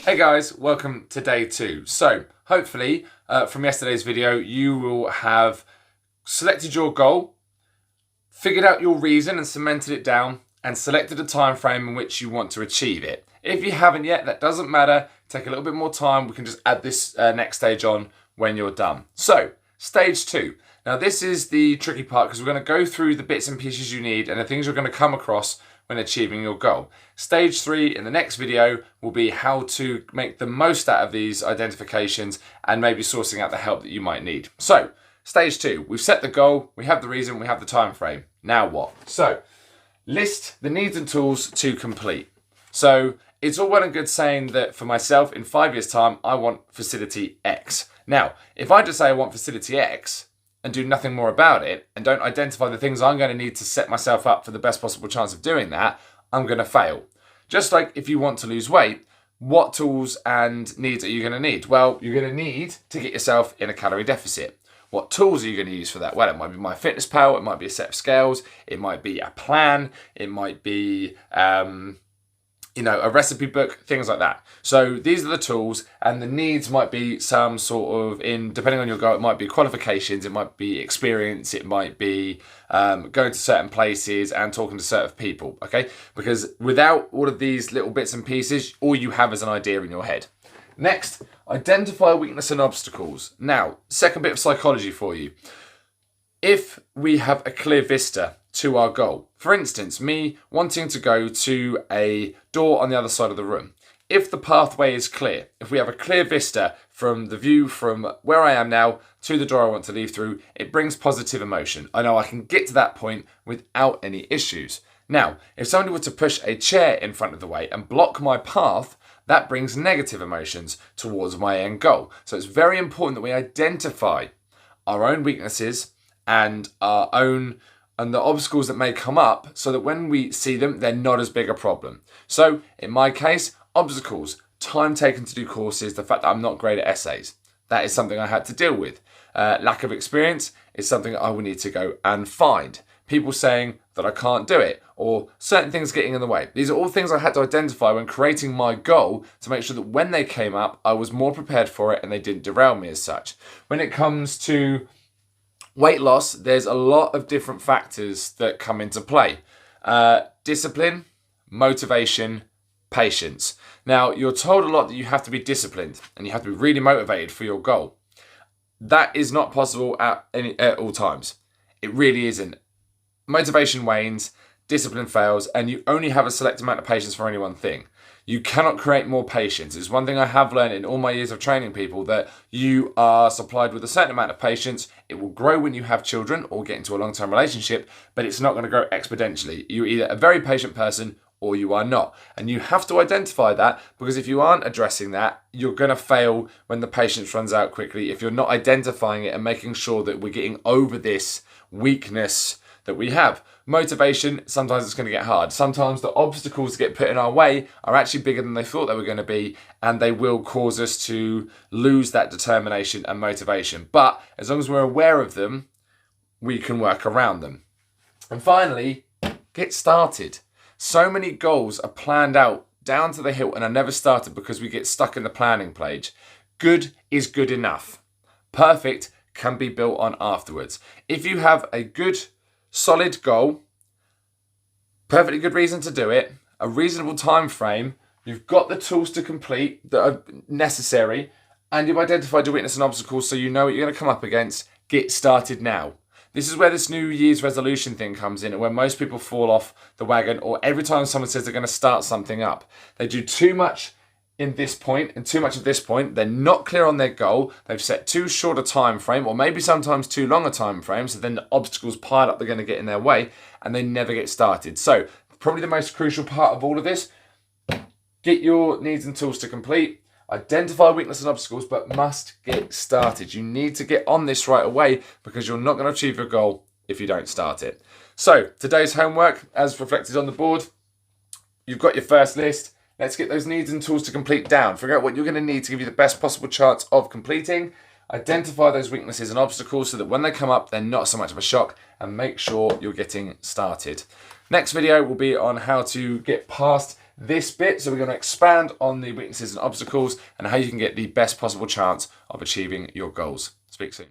Hey guys, welcome to day 2. So hopefully from yesterday's video you will have selected your goal, figured out your reason and cemented it down, and selected a time frame in which you want to achieve it. If you haven't yet, that doesn't matter. Take a little bit more time. We can just add this next stage on when you're done. So stage 2. Now this is the tricky part because we're going to go through the bits and pieces you need and the things you're going to come across when achieving your goal. Stage 3 in the next video will be how to make the most out of these identifications and maybe sourcing out the help that you might need. So stage 2, we've set the goal, we have the reason, we have the time frame. Now what? So list the needs and tools to complete. So it's all well and good saying that for myself in 5 years time I want facility X. Now if I just say I want facility X and do nothing more about it and don't identify the things I'm going to need to set myself up for the best possible chance of doing that, I'm going to fail. Just like if you want to lose weight, what tools and needs are you going to need? Well, you're going to need to get yourself in a calorie deficit. What tools are you going to use for that? Well, it might be MyFitnessPal, it might be a set of scales, it might be a plan, it might be a recipe book, things like that. So these are the tools, and the needs might be some sort of, depending on your goal, it might be qualifications, it might be experience, it might be going to certain places and talking to certain people, okay? Because without all of these little bits and pieces, all you have is an idea in your head. Next, identify weakness and obstacles. Now, second bit of psychology for you. If we have a clear vista to our goal, for instance, me wanting to go to a door on the other side of the room, if the pathway is clear, if we have a clear vista from the view from where I am now to the door I want to leave through, it brings positive emotion. I know I can get to that point without any issues. Now, if somebody were to push a chair in front of the way and block my path, that brings negative emotions towards my end goal. So it's very important that we identify our own weaknesses and the obstacles that may come up so that when we see them, they're not as big a problem. So in my case, obstacles, time taken to do courses, the fact that I'm not great at essays. That is something I had to deal with. Lack of experience is something I will need to go and find. People saying that I can't do it or certain things getting in the way. These are all things I had to identify when creating my goal to make sure that when they came up, I was more prepared for it and they didn't derail me as such. When it comes to weight loss, there's a lot of different factors that come into play. Discipline, motivation, patience. Now, you're told a lot that you have to be disciplined and you have to be really motivated for your goal. That is not possible at all times. It really isn't. Motivation wanes, discipline fails, and you only have a select amount of patience for any one thing. You cannot create more patience. It's one thing I have learned in all my years of training people, that you are supplied with a certain amount of patience. It will grow when you have children or get into a long-term relationship, but it's not going to grow exponentially. You're either a very patient person or you are not. And you have to identify that, because if you aren't addressing that, you're going to fail when the patience runs out quickly. If you're not identifying it and making sure that we're getting over this weakness that we have. Motivation, sometimes it's going to get hard. Sometimes the obstacles that get put in our way are actually bigger than they thought they were going to be, and they will cause us to lose that determination and motivation. But as long as we're aware of them, we can work around them. And finally, get started. So many goals are planned out down to the hilt and are never started because we get stuck in the planning page. Good is good enough. Perfect can be built on afterwards. If you have a good solid goal, perfectly good reason to do it, a reasonable time frame, you've got the tools to complete that are necessary, and you've identified your weakness and obstacles so you know what you're going to come up against, get started now. This is where this New Year's resolution thing comes in, and where most people fall off the wagon, or every time someone says they're going to start something up, they do too much in this point and too much at this point. They're not clear on their goal. They've set too short a time frame, or maybe sometimes too long a time frame, so then the obstacles pile up, they're going to get in their way, and they never get started. So probably the most crucial part of all of this, get your needs and tools to complete, identify weakness and obstacles, but must get started. You need to get on this right away, because you're not going to achieve your goal if you don't start it. So today's homework, as reflected on the board, you've got your first list. Let's get those needs and tools to complete down. Figure out what you're going to need to give you the best possible chance of completing. Identify those weaknesses and obstacles so that when they come up, they're not so much of a shock, and make sure you're getting started. Next video will be on how to get past this bit. So we're going to expand on the weaknesses and obstacles and how you can get the best possible chance of achieving your goals. Speak soon.